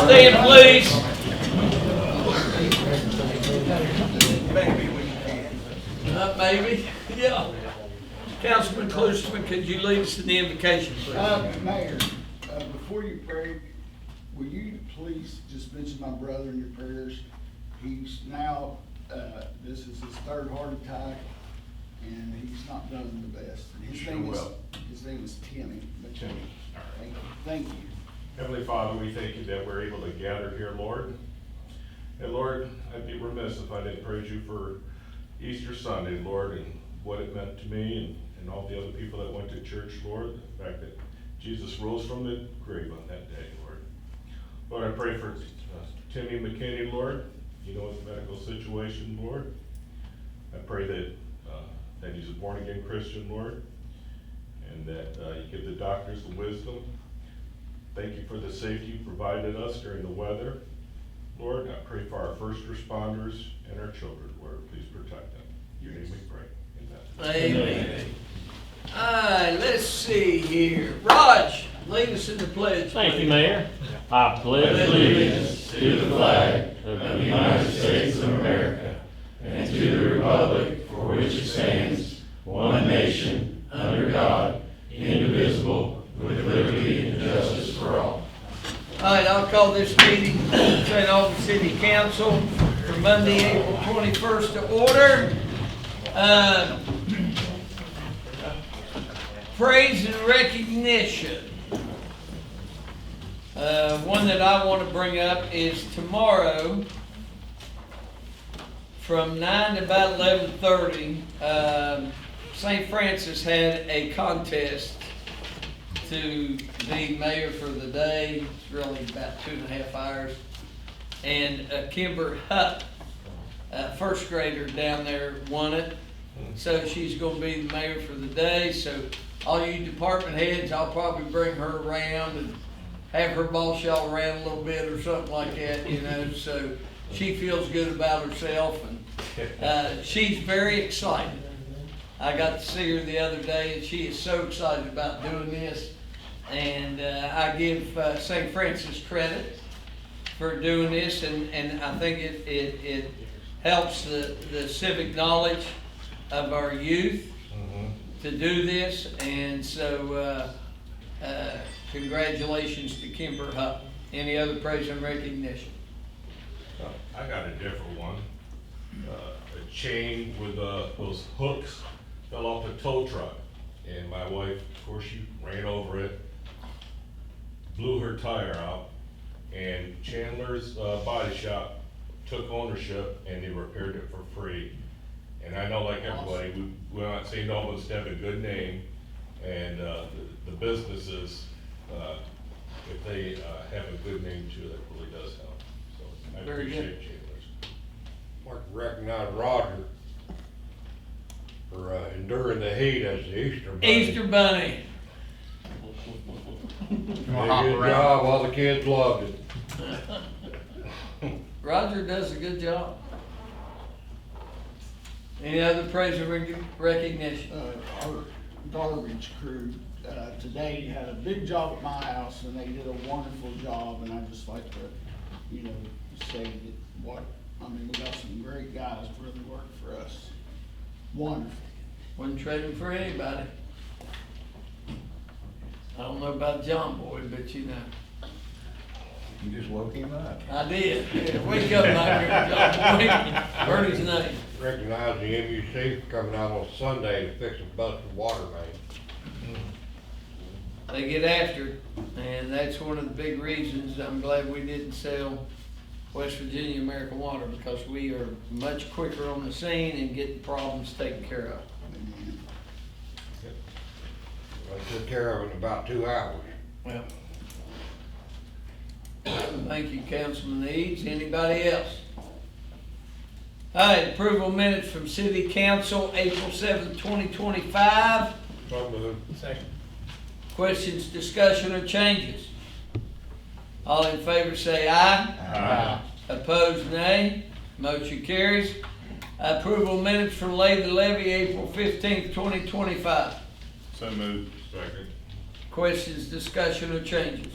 Y'all stand, please. Maybe, yeah. Councilman Klusman, could you lead us in the invocation, please? Mayor, before you pray, will you please just mention my brother in your prayers? He's now, this is his third heart attack, and he's not done the best. His name is Timmy. Thank you. Heavenly Father, we thank you that we're able to gather here, Lord. And Lord, I'd be remiss if I didn't praise you for Easter Sunday, Lord, and what it meant to me and all the other people that went to church, Lord. The fact that Jesus rose from the grave on that day, Lord. Lord, I pray for Timmy McKinney, Lord. You know his medical situation, Lord. I pray that he's a born-again Christian, Lord, and that you give the doctors the wisdom. Thank you for the safety you provided us during the weather. Lord, I pray for our first responders and our children, Lord. Please protect them. In your name we pray. Amen. Amen. All right, let's see here. Raj, lead us in the pledge. Thank you, Mayor. I pledge allegiance to the flag of the United States of America and to the republic for which it stands, one nation, under God, indivisible, with liberty and justice for all. All right, I'll call this meeting of St. Albans City Council for Monday, April 21st to order. Praise and recognition. One that I want to bring up is tomorrow from 9 to about 11:30. St. Francis had a contest to be mayor for the day. It's really about 2.5 hours. And Kimber Hutt, first grader down there, won it. So she's going to be the mayor for the day. So all you department heads, I'll probably bring her around and have her boss y'all around a little bit or something like that, you know. So she feels good about herself, and she's very excited. I got to see her the other day, and she is so excited about doing this. And I give St. Francis credit for doing this, and I think it helps the civic knowledge of our youth to do this. And so congratulations to Kimber Hutt. Any other praise and recognition? I got a different one. A chain with those hooks fell off a tow truck, and my wife, of course, she ran over it, blew her tire out, and Chandler's Body Shop took ownership and they repaired it for free. And I know, like everybody, we're not saying Albans to have a good name, and the businesses, if they have a good name too, that really does help. So I appreciate Chandler's. I'd like to recognize Roger for enduring the heat as the Easter Bunny. Easter Bunny. Did a good job, all the kids loved it. Roger does a good job. Any other praise and recognition? Our garbage crew today had a big job at my house, and they did a wonderful job. And I just like to, say that we got some great guys really work for us. Wonderful. Wouldn't trade him for anybody. I don't know about John Boy, but you know. You just woke him up. I did. Yeah, wake up, my dear John Boy. Heard his name. Recognize the MUC for coming out on Sunday to fix a busted water main. They get after it, and that's one of the big reasons I'm glad we didn't sell West Virginia American Water, because we are much quicker on the scene and get the problems taken care of. I took care of it in about 2 hours. Well, thank you, Councilman Eads. Anybody else? All right, approval minutes from City Council, April 7th, 2025. So moved. Second. Questions, discussion, or changes? All in favor say aye. Aye. Opposed, nay. Motion carries. Approval minutes from Lay the Levy, April 15th, 2025. So moved. Second. Questions, discussion, or changes?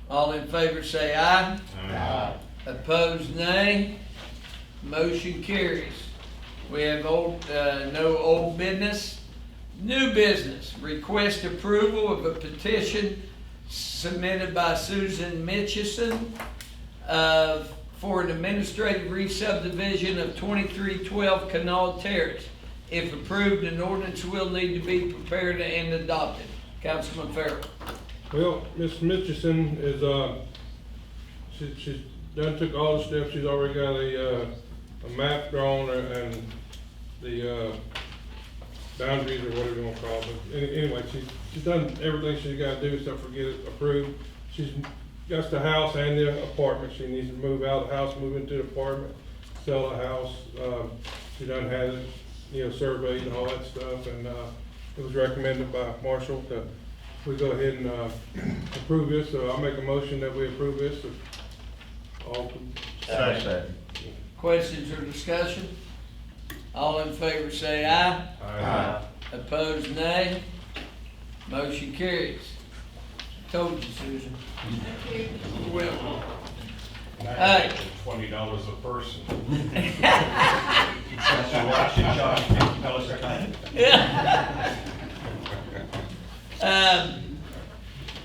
All in favor say aye. Aye. Opposed, nay. Motion carries. We have no old business. New business, request approval of a petition submitted by Susan Mitchison for an administrative re-subdivision of 2312 Canal Terrace. If approved, an ordinance will need to be prepared and adopted. Councilman Farrell. Well, Miss Mitchison is, she's done took all the steps. She's already got a map drawn and the boundaries or whatever you want to call it. But anyway, she's done everything she's got to do except for get it approved. She's got the house and the apartment. She needs to move out of the house, move into the apartment, sell the house. She done had it, surveyed and all that stuff, and it was recommended by Marshall that we go ahead and approve this. So I'll make a motion that we approve this. All. Second. Questions or discussion? All in favor say aye. Aye. Opposed, nay. Motion carries. Told you, Susan. You're welcome. Hey. $20 a person.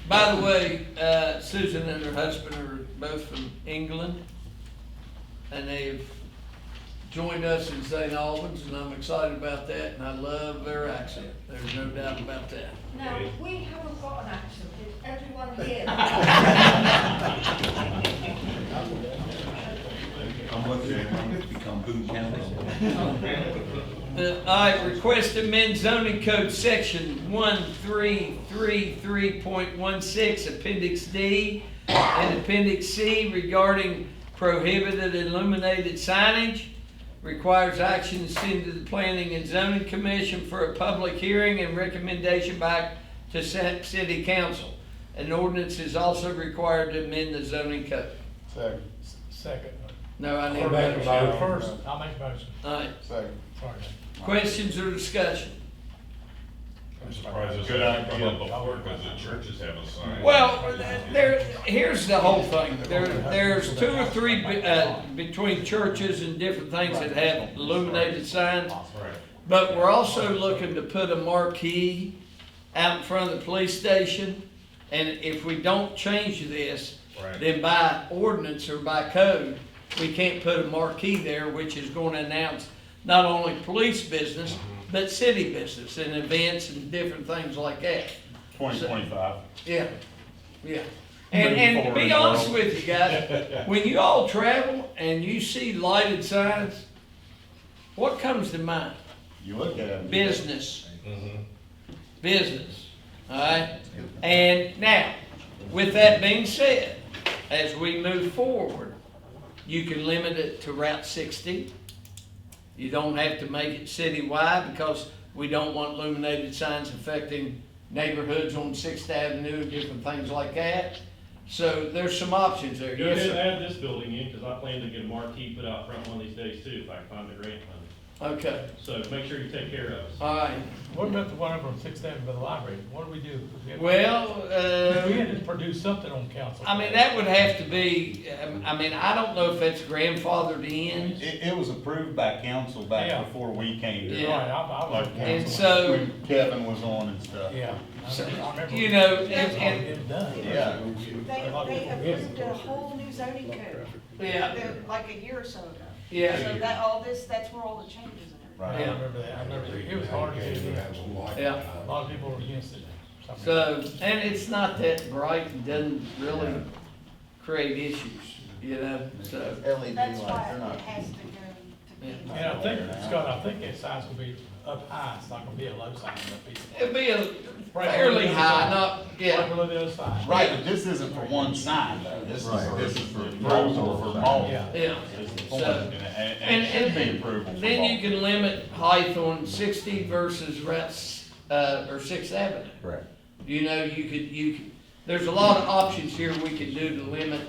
By the way, Susan and her husband are both from England, and they've joined us in St. Albans, and I'm excited about that, and I love their accent. There's no doubt about that. No, we haven't got an accent, it's everyone here. I'm with you, I'm become Boone County. I request to amend zoning code section 1333.16, appendix D and appendix C regarding prohibited illuminated signage. Requires action to send to the Planning and Zoning Commission for a public hearing and recommendation back to City Council. An ordinance is also required to amend the zoning code. Second. No, I need a I'll make a motion. motion. First, I'll make a motion. All right, Second. Sorry. questions or discussion? I'm surprised this hasn't come up before because the churches have a sign. Well, here's the whole thing. There's two or three between churches and different things that have illuminated signs. Right. But we're also looking to put a marquee out in front of the police station. And if we don't change this, Right. then by ordinance or by code, we can't put a marquee there, which is going to announce not only police business, but city business and events and different things like that. 2025. Yeah, yeah. And to be honest with you guys, when you all travel and you see lighted signs, what comes to mind? You look at it. Business, Mhm. business, all right? And now, with that being said, as we move forward, you can limit it to Route 60. You don't have to make it citywide because we don't want illuminated signs affecting neighborhoods on 6th Avenue and different things like that. So there's some options there. Go Yes, ahead and sir. add this building in, because I plan to get a marquee put out front one of these days too, if I can find the grant money. Okay, So make sure you take care of us. all right. What about the one over on 6th Avenue by the library? What do we do? Well, We had to produce something on council. I mean, that would have to be, I mean, I don't know if that's grandfathered in. It was approved by council back Yeah. before we came to. You're Yeah. right, I was. Like And council, so- when Kevin was on and stuff. Yeah. So, I remember. you know, It's and- hard to get it done. Yeah. They approved a whole new zoning code. Yeah. Like a year or so ago. Yeah. So that's where all the changes and everything. I Right. remember that, I remember, it was hard to get it done. Yeah. A lot of people were against it. So, and it's not that bright and doesn't really create issues, you know, so. That's why it has to go to be. Yeah. And I think, Scott, I think that sign's gonna be up high, it's not gonna be a low sign, It'd be a fairly high, not, Right yeah, below the other side. Right, but this isn't for one sign though. This is for approval for multiple. Yeah. yeah. Is the point. So- And it should be approval for Then you multiple. can limit height on 60 versus Route, or 6th Avenue. Correct. You know, you could, there's a lot of options here we could do to limit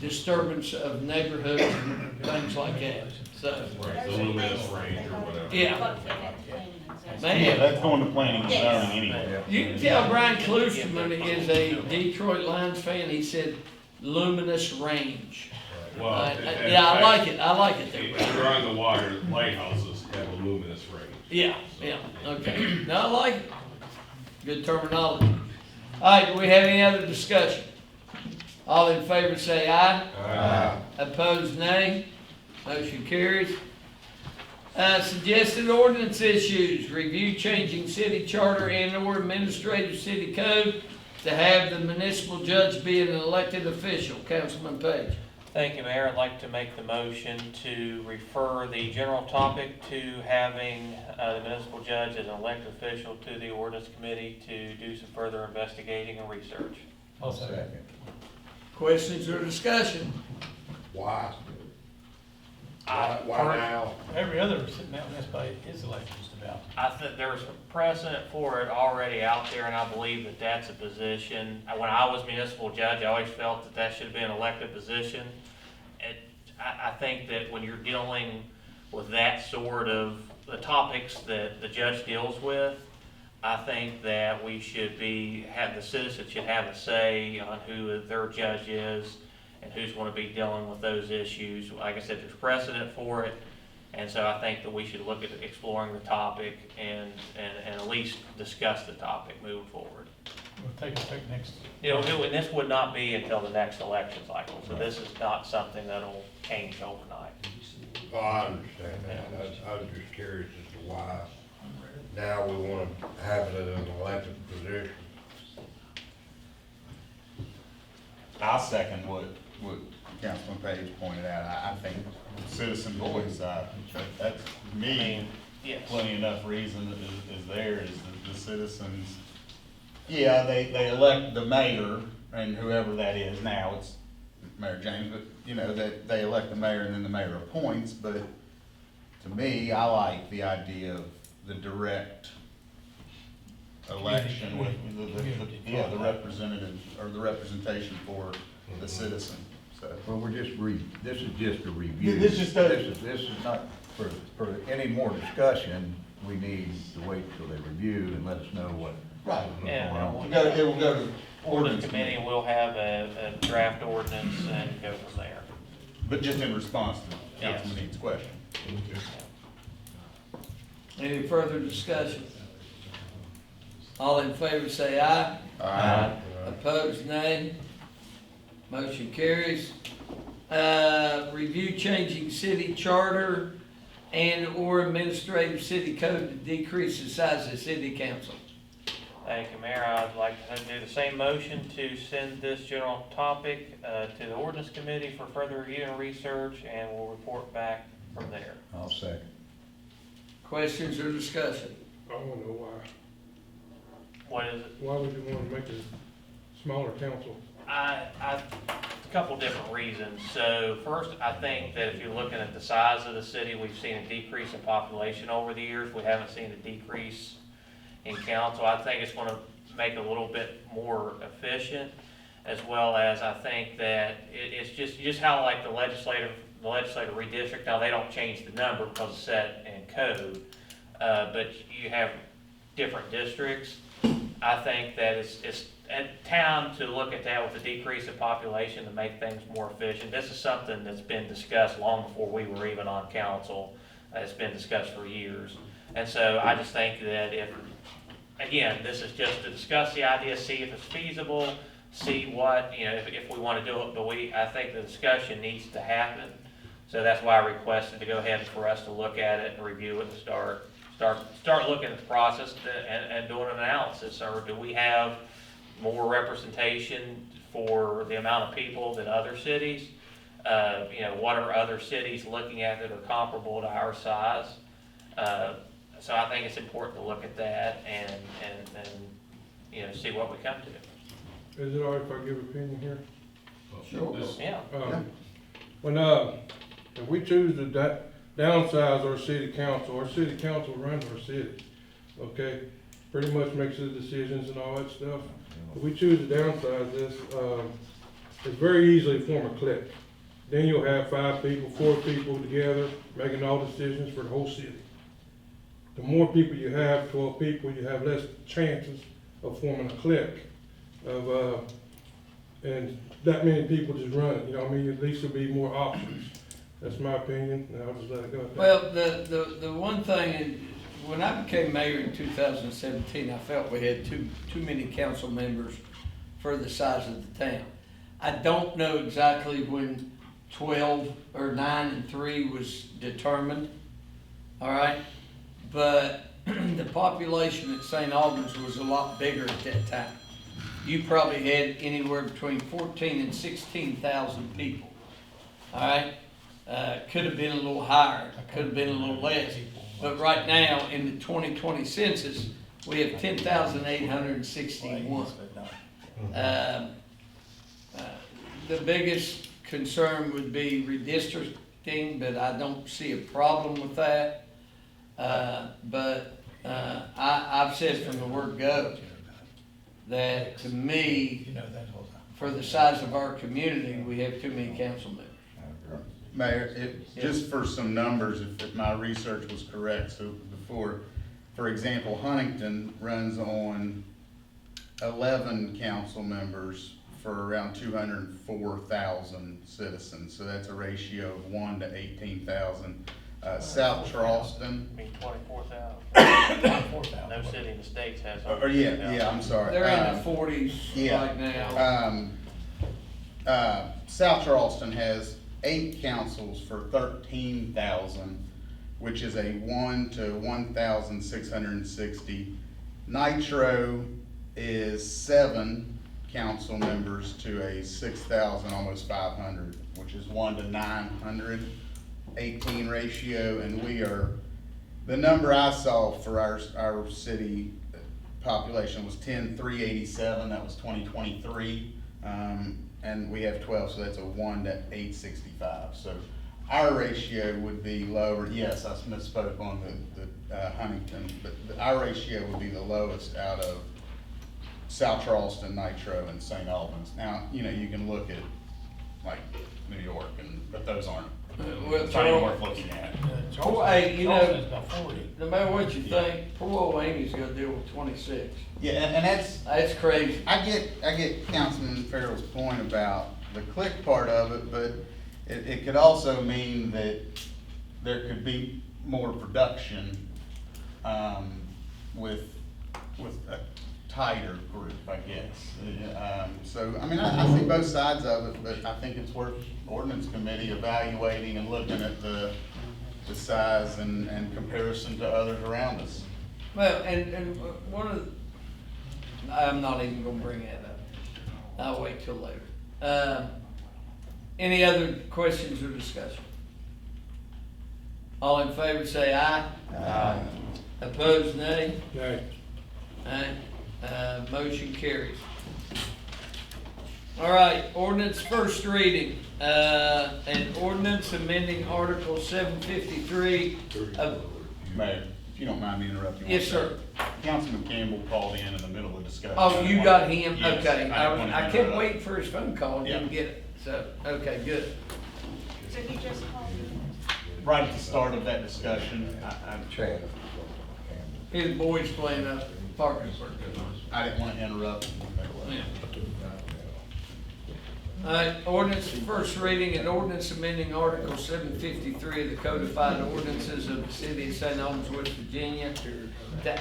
disturbance of neighborhoods and things like that, so. Right, the luminous range or whatever. Yeah. But for that planning and zoning. Yeah, Man, that's going to planning and zoning anyway. you can tell Brian Klusterman is a Detroit Lions fan. He said luminous range. Well, Yeah, I like it there, If Brian. you're on the water, lighthouses have a luminous range. Yeah, okay. No, I like it. Good terminology. All right, do we have any other discussion? All in favor say aye. Opposed, nay. Motion carries. Suggested ordinance issues, review changing city charter and/or administrative city code to have the municipal judge be an elected official. Councilman Page. Thank you, Mayor. I'd like to make the motion to refer the general topic to having the municipal judge as an elected official to the ordinance committee to do some further investigating and research. I'll second. Questions or discussion? Why? Why now? Every other sitting out in this bay is elected just about. I think there's precedent for it already out there, and I believe that that's a position. When I was municipal judge, I always felt that that should have been an elected position. I think that when you're dealing with that sort of the topics that the judge deals with, I think that we should have the citizens should have a say on who their judge is and who's going to be dealing with those issues. Like I said, there's precedent for it. And so I think that we should look at exploring the topic and at least discuss the topic moving forward. We'll take effect next. And this would not be until the next election cycle, so this is not something that'll change overnight. Oh, I understand that. I was just curious as to why now we want to have it as an elected position. I second what Councilman Page pointed out. I think citizen voice, that's me, Yes. plenty enough reason is there is the citizens. Yeah, they elect the mayor and whoever that is now, it's Mayor James, but you know, that they elect the mayor and then the mayor appoints, but to me, I like the idea of the direct election with the representative or the representation for the citizen, so. Well, this is just a review. This is the- This is not, for any more discussion, we need to wait till they review and let us know what. Right. Yeah. It will go to Ordinance committee will have a draft ordinance and go from there. But just in response to Yes. Councilman Eads' question. Any further discussion? All in favor say aye. Opposed, nay. Motion carries. Review changing city charter and/or administrative city code to decrease the size of city council. Thank you, Mayor. I'd like to do the same motion to send this general topic to the ordinance committee for further review and research, and we'll report back from there. I'll second. Questions or discussion? I wanna know why. What is it? Why would you wanna make it a smaller council? A couple different reasons. So first, I think that if you're looking at the size of the city, we've seen a decrease in population over the years. We haven't seen a decrease in council. I think it's gonna make it a little bit more efficient, as well as I think that it's just how like the legislative redistrict, now they don't change the number because it's set in code, but you have different districts. I think that it's at time to look at that with a decrease in population to make things more efficient. This is something that's been discussed long before we were even on council. It's been discussed for years. And so I just think that again, this is just to discuss the idea, see if it's feasible, see what, if we want to do it, but I think the discussion needs to happen. So that's why I requested to go ahead for us to look at it and review it and start looking at the process and doing an analysis. Or do we have more representation for the amount of people than other cities? What are other cities looking at that are comparable to our size? So I think it's important to look at that and see what we come to. Is it all right if I give an opinion here? Sure. Yeah. If we choose to downsize our city council runs our city, okay? Pretty much makes the decisions and all that stuff. If we choose to downsize this, it's very easily form a clique. Then you'll have 5 people, 4 people together, making all decisions for the whole city. the more people you have, 12 people, you have less chances of forming a clique and that many people just run it, you know what I mean? At least there'll be more options. That's my opinion, and I'll just let it go at that. Well, the one thing, when I became mayor in 2017, I felt we had too many council members for the size of the town. I don't know exactly when 12 or 9 and 3 was determined, all right? But the population at St. Albans was a lot bigger at that time. You probably had anywhere between 14 and 16,000 people, all right? Could have been a little higher, could have been a little less. But right now, in the 2020 census, we have 10,861. The biggest concern would be redistricting, but I don't see a problem with that. I've said from the word go, that to me, for the size of our community, we have too many council members. Mayor, just for some numbers, if my research was correct, so before, for example, Huntington runs on 11 council members for around 204,000 citizens, so that's a ratio of 1 to 18,000. South Charleston. I mean, 24,000. No city in the States has. Yeah, I'm sorry. They're in the 40s right now. South Charleston has 8 councils for 13,000, which is a 1 to 1,660. Nitro is 7 council members to a 6,000, almost 500, which is 1 to 918 ratio, and we are, the number I saw for our city population was 10,387, that was 2023, and we have 12, so that's a 1 to 865. So our ratio would be lower. Yes, I misspoke on the Huntington, but our ratio would be the lowest out of South Charleston, Nitro, and St. Albans. Now, you know, you can look at like New York, but those aren't. Well, It's not even worth looking at. Hey, you know, Charleston's about 40. no matter what you think, poor old Amy's gonna deal with 26. Yeah, and That's crazy. I get Councilman Farrell's point about the click part of it, but it could also mean that there could be more production, with a tighter group, I guess. So, I mean, I see both sides of it, but I think it's worth ordinance committee evaluating and looking at the size and comparison to others around us. Well, and one of the, I'm not even gonna bring that up. I'll wait till later. Any other questions or discussion? All in favor say aye. Aye. Opposed, nay. Okay. Aye. Motion carries. All right, ordinance first reading, an ordinance amending Article 753 of, Mayor, if you don't mind me interrupting. yes, sir. Councilman Campbell called in the middle of discussion. Oh, you got him? Yes, Okay. wanted to I kept interrupt. waiting for his phone call and didn't Yeah. get it. So, okay, good. So he just called you? Right at the start of that discussion, His boy's playing a parking circuit. I didn't want to interrupt. Yeah. All right, ordinance first reading, an ordinance amending Article 753 of the codified ordinances of the city of St. Albans, West Virginia, to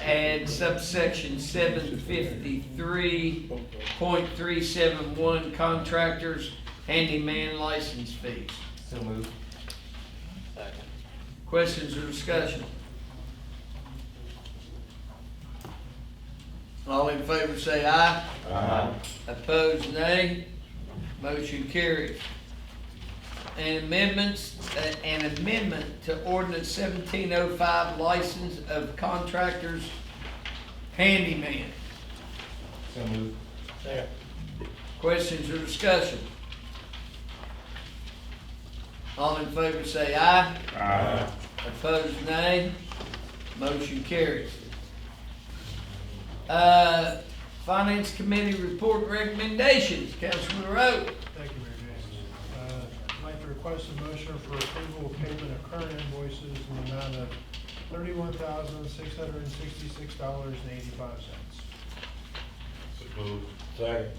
add subsection 753.371 contractors handyman license fees. So moved. Second. Questions or discussion? All in favor say aye. Aye. Opposed, nay. Motion carries. An amendment to ordinance 1705, license of contractors handyman. So moved. Second. Questions or discussion? All in favor say aye. Aye. Opposed, nay. Motion carries. Finance Committee report recommendations. Councilman Rowe. Thank you, Mayor James. I'd like to request a motion for approval of payment of current invoices in the amount of $31,666.85. So moved. Second.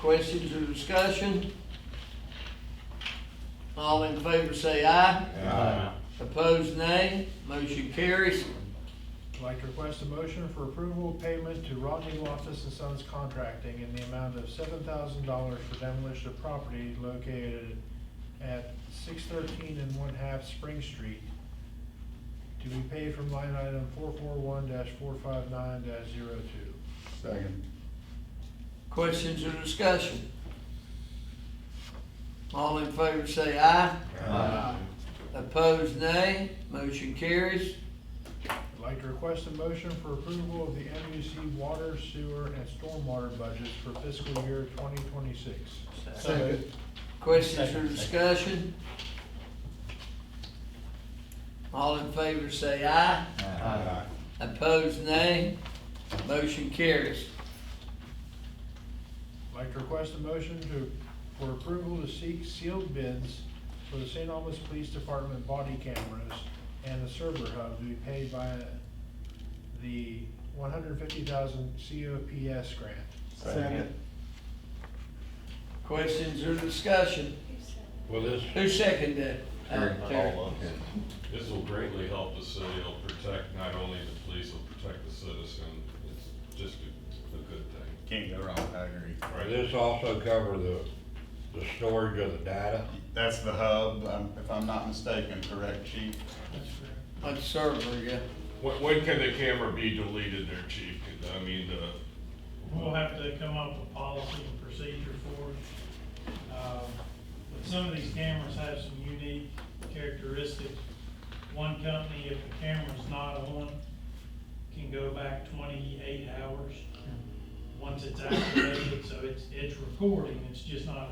Questions or discussion? All in favor say aye. Aye. Opposed, nay. Motion carries. I'd like to request a motion for approval of payment to Rodney Loftus and Sons Contracting in the amount of $7,000 for demolition of property located at 613 1/2 Spring Street, to be paid from line item 441-459-02. Second. Questions or discussion? All in favor say aye. Aye. Opposed, nay. Motion carries. I'd like to request a motion for approval of the MUC water, sewer, and stormwater budgets for fiscal year 2026. Second. Questions or discussion? All in favor say aye. Aye. Opposed, nay. Motion carries. I'd like to request a motion for approval to seek sealed bids for the St. Albans Police Department body cameras and the server hub to be paid by the $150,000 COPS grant. Second. Questions or discussion? Well, this, Who seconded that? Terry. This will greatly help the city. It'll protect not only the police, it'll protect the citizen. It's just a good thing. Can't go wrong, I agree. will this also cover the storage of the data? That's the hub, if I'm not mistaken, correct, chief? On server, yeah. When can the camera be deleted there, chief? I mean, We'll have to come up with policy and procedure for it. But some of these cameras have some unique characteristics. One company, if the camera's not on, can go back 28 hours once it's activated, so it's recording, it's just no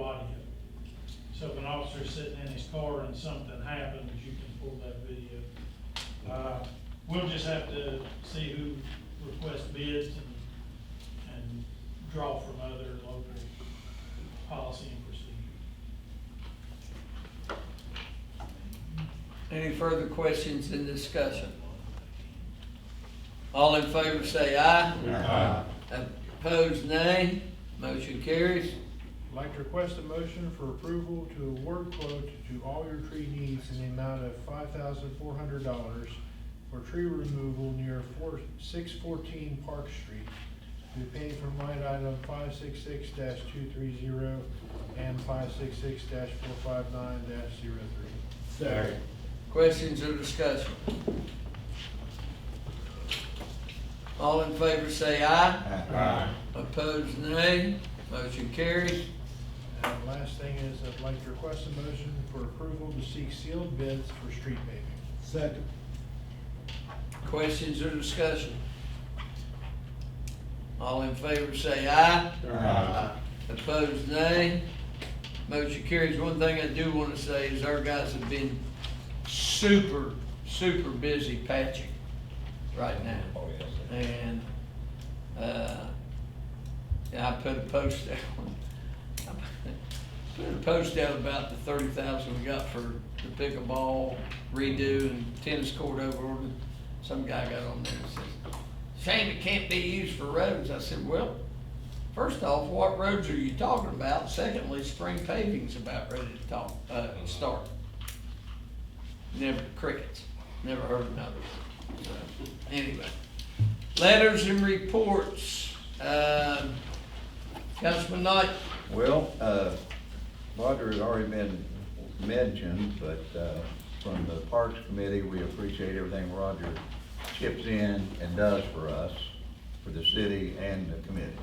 audio. So if an officer's sitting in his car and something happens, you can pull that video. We'll just have to see who requests bids and draw from other local policy and procedure. Any further questions in discussion? All in favor say aye. Aye. Opposed, nay. Motion carries. I'd like to request a motion for approval to award quote to All Your Tree Needs in the amount of $5,400 for tree removal near 614 Park Street, to be paid from line item 566-230 and 566-459-03. Second. Questions or discussion? All in favor say aye. Aye. Opposed, nay. Motion carries. And the last thing is, I'd like to request a motion for approval to seek sealed bids for street paving. Second. Questions or discussion? All in favor say aye. Aye. Opposed, nay. Motion carries. One thing I do want to say is our guys have been super busy patching right now. Oh, yes. And, yeah, I put a post out about the 30,000 we got for the pickleball redo and tennis court over. Some guy got on there and said, shame it can't be used for roads. I said, well, first off, what roads are you talking about? Secondly, spring paving's about ready to start. Never, crickets, never heard another. So, anyway, letters and reports. Councilman Knight. Well, Roger has already been mentioned, but from the Parks Committee, we appreciate everything Roger chips in and does for us, for the city and the committee.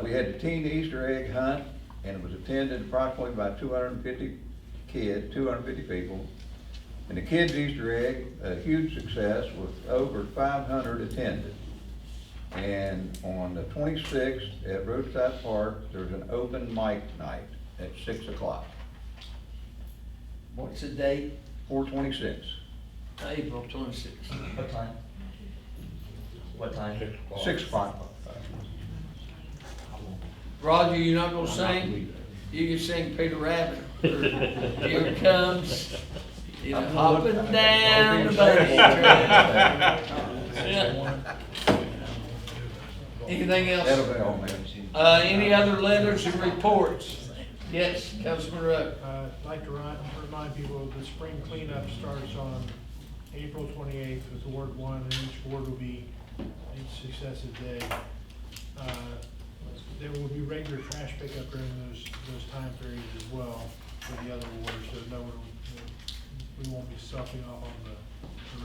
We had the teen Easter egg hunt, and it was attended approximately by 250 people. And the kids' Easter egg, a huge success with over 500 attended. And on the 26th at Roadside Park, there's an open mic night at 6 o'clock. What's the date? 4/26. April 26th. What time? What time? 6 o'clock. Roger, you're not gonna sing? You can sing Peter Rabbit, or Here It Comes. You know, I'm gonna look- hopping down the bunny trail. Yeah. Anything That'll else? be all, man. Any other letters and reports? Yes, Councilman Rowe. I'd like to remind people the spring cleanup starts on April 28th with Ward 1, and each ward will be each successive day. There will be regular trash pickup during those time periods as well for the other wards, so no one, we won't be stopping off on the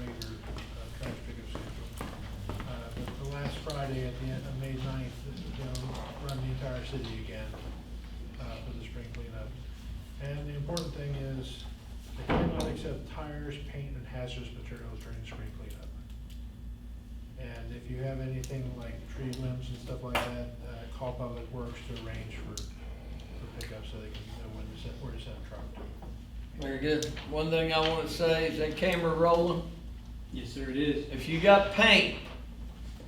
regular trash pickup schedule. But the last Friday at the end of May 9th, they'll run the entire city again for the spring cleanup. And the important thing is, they cannot accept tires, paint, and hazardous materials during spring cleanup. And if you have anything like tree limbs and stuff like that, call Public Works to arrange for pickup so they can know where to send a truck to. Very good. One thing I want to say, is that camera rolling? Yes, sir, it is. If you got paint,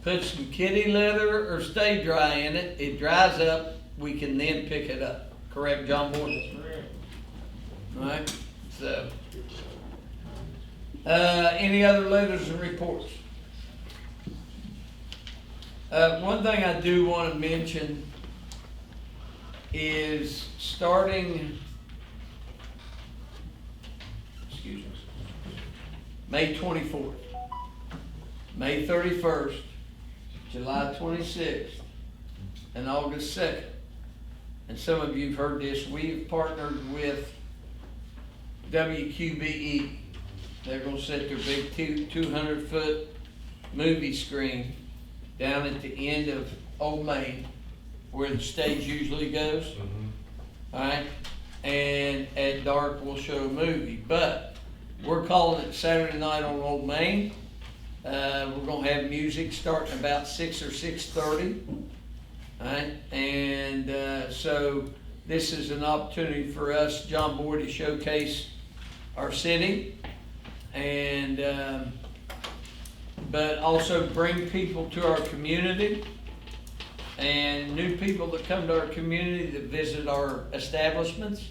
put some kitty litter or stay dry in it. It dries up, we can then pick it up. Correct, John Boyd? All right, so. Any other letters and reports? One thing I do want to mention is starting, excuse me, May 24th, May 31st, July 26th, and August 2nd. And some of you have heard this, we've partnered with WQBE. They're gonna set their big 200-foot movie screen down at the end of Old Main, where the stage usually goes. Alright, and at dark we'll show a movie, but we're calling it Saturday night on Old Main. We're gonna have music starting about 6 or 6:30. Alright, and so this is an opportunity for us, John Boyd, to showcase our city, and but also bring people to our community, and new people that come to our community that visit our establishments.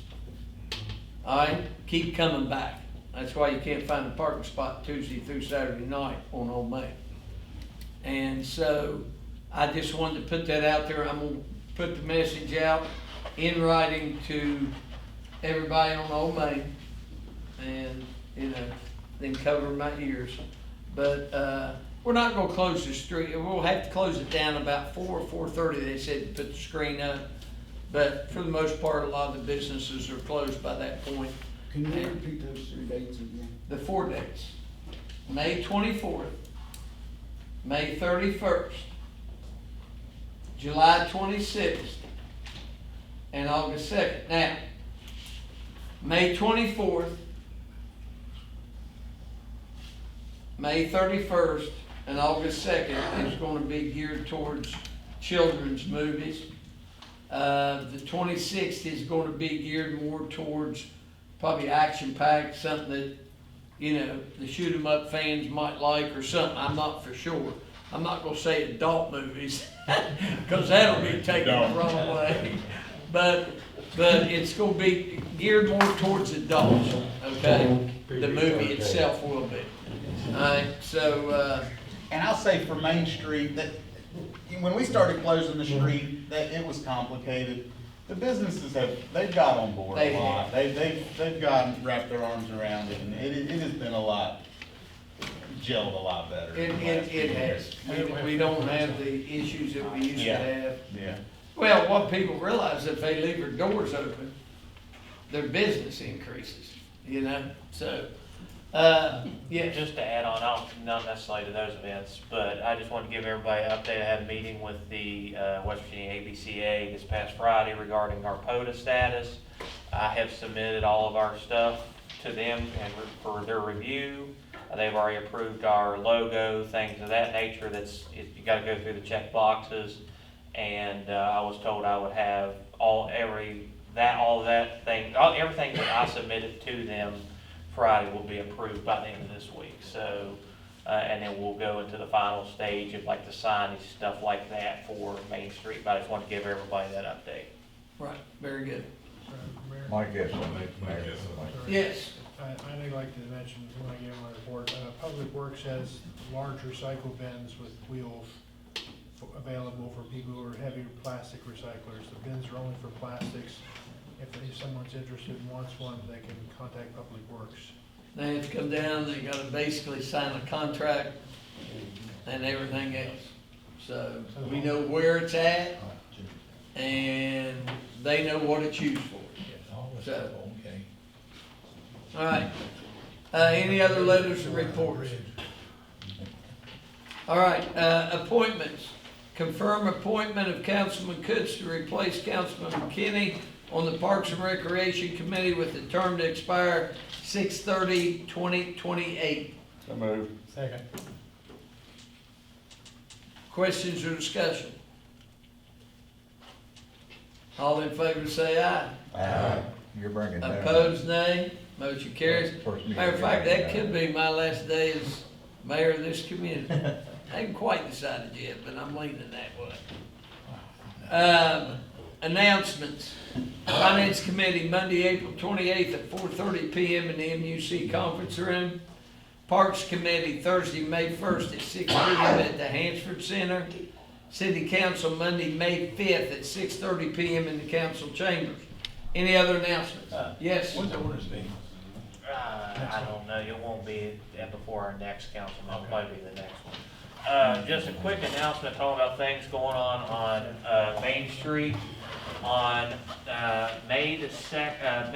Alright, keep coming back. That's why you can't find a parking spot Tuesday through Saturday night on Old Main. And so I just wanted to put that out there. I'm gonna put the message out in writing to everybody on Old Main, and then cover my ears. But we're not gonna close the street. We'll have to close it down about 4 or 4:30. They said to put the screen up, but for the most part, a lot of the businesses are closed by that point. Can you repeat those 3 dates again? The 4 dates: May 24th, May 31st, July 26th, and August 2nd. Now, May 24th, May 31st, and August 2nd is going to be geared towards children's movies. The 26th is going to be geared more towards probably action-packed, something that, the shoot-'em-up fans might like or something. I'm not for sure. I'm not going to say adult movies, because that'll be taken the wrong way. But it's going to be geared more towards adults, okay? The movie itself will be. Alright, so, And I'll say for Main Street, that when we started closing the street, that it was complicated. The businesses they've got on board a lot. They've wrapped their arms around it, and it has been gelled a lot better. it has. We don't have the issues that we used to have. Yeah. Well, what people realize, if they leave their doors open, their business increases, so, yeah. Just to add on, not necessarily to those events, but I just wanted to give everybody an update. I had a meeting with the West Virginia ABCA this past Friday regarding our POTA status. I have submitted all of our stuff to them and for their review. They've already approved our logo, things of that nature. You gotta go through the check boxes. And I was told I would have everything that I submitted to them Friday will be approved by the end of this week. So, and then we'll go into the final stage of like the signage, stuff like that for Main Street. But I just want to give everybody that update. Right, very good. Mayor? Mike, yes, Mike, yes. Yes. I'd like to mention, when I give my report, Public Works has large recycle bins with wheels available for people who are heavy plastic recyclers. The bins are only for plastics. If someone's interested and wants one, they can contact Public Works. They have to come down, they gotta basically sign a contract and everything else. So we know where it's at and they know what it's used for. So, all right. Any other letters and reports? All right, appointments. Confirm appointment of Councilman Kutz to replace Councilman McKinney on the Parks and Recreation Committee with the term to expire 6/30/2028. So moved. Second. Questions or discussion? All in favor say aye. Aye. You're bringing that. Opposed, nay. Motion carries. First meeting. Matter of fact, that could be my last day as mayor of this community. I haven't quite decided yet, but I'm leaning that way. Announcements. Finance Committee, Monday, April 28th at 4:30 PM in the MUC conference room. Parks Committee, Thursday, May 1st at 6 PM at the Hansford Center. City Council, Monday, May 5th at 6:30 PM in the council chambers. Any other announcements? Yes? When's the orders meeting? I don't know, it won't be before our next council, it'll probably be the next one. Just a quick announcement, talking about things going on Main Street on May the second.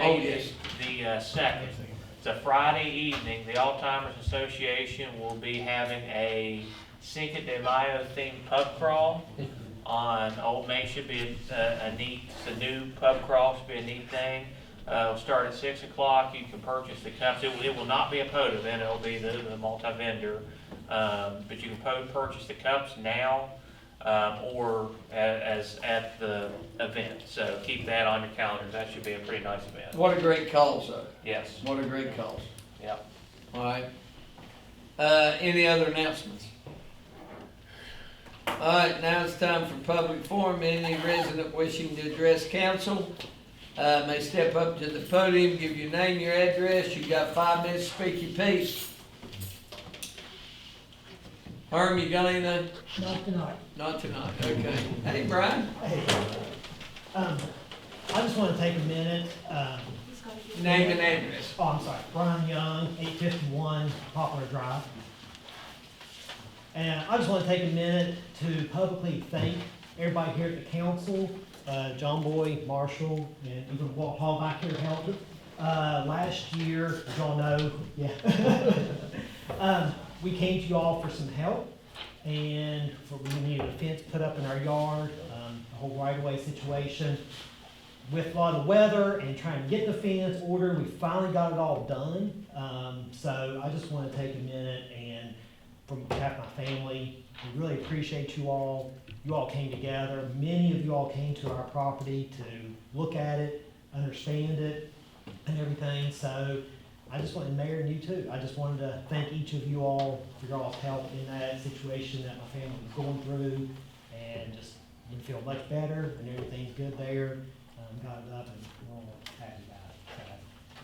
It's a Friday evening. The Alzheimer's Association will be having a Cinco de Mayo themed pub crawl on Old Main. Should be a new pub crawl, should be a neat thing. It'll start at 6 o'clock. You can purchase the cups. It will not be a POTA event. It'll be the multi-vendor. But you can purchase the cups now or as at the event. So keep that on your calendars. That should be a pretty nice event. What a great cause, though. Yes. What a great cause. Yep. All right. Any other announcements? All right, now it's time for public forum. Any resident wishing to address council may step up to the podium, give your name, your address. You've got 5 minutes to speak your piece. Herm, you got anything? Not tonight. Not tonight, okay. Hey, Brian. Hey, I just want to take a minute. Name and address. Oh, I'm sorry. Brian Young, 851 Poplar Drive. And I just want to take a minute to publicly thank everybody here at the council, John Boy, Marshall, and even Paul back here helped. Last year, as y'all know, we came to you all for some help, and we needed a fence put up in our yard, a whole right-of-way situation. With a lot of weather and trying to get the fence ordered, we finally got it all done. So I just want to take a minute and, from behalf of my family, we really appreciate you all. You all came together. Many of you all came to our property to look at it, understand it, and everything. So I just wanted, Mayor, and you too, I just wanted to thank each of you all for your all's help in that situation that my family was going through, and just didn't feel much better, and everything's good there. Got it up, and we're all happy about it. So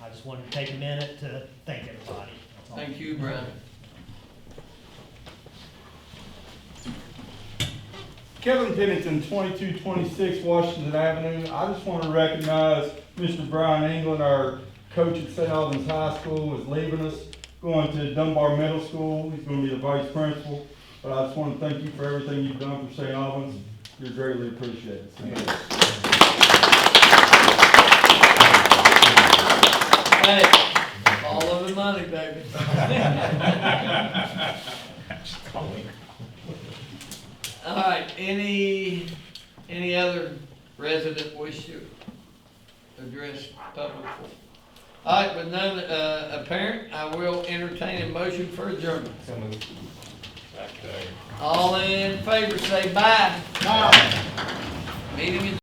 I just wanted to take a minute to thank everybody. That's all. Thank you, Brian. Kevin Pennington, 2226 Washington Avenue. I just want to recognize Mr. Brian England, our coach at St. Albans High School, is leaving us, going to Dunbar Middle School. He's going to be the vice principal. But I just want to thank you for everything you've done for St. Albans. You're greatly appreciated. So, Hey, all of the money, baby. All right, any other resident wish to address public forum? All right, with none apparent, I will entertain a motion for adjournment. All in favor say bye. Bye. Meeting is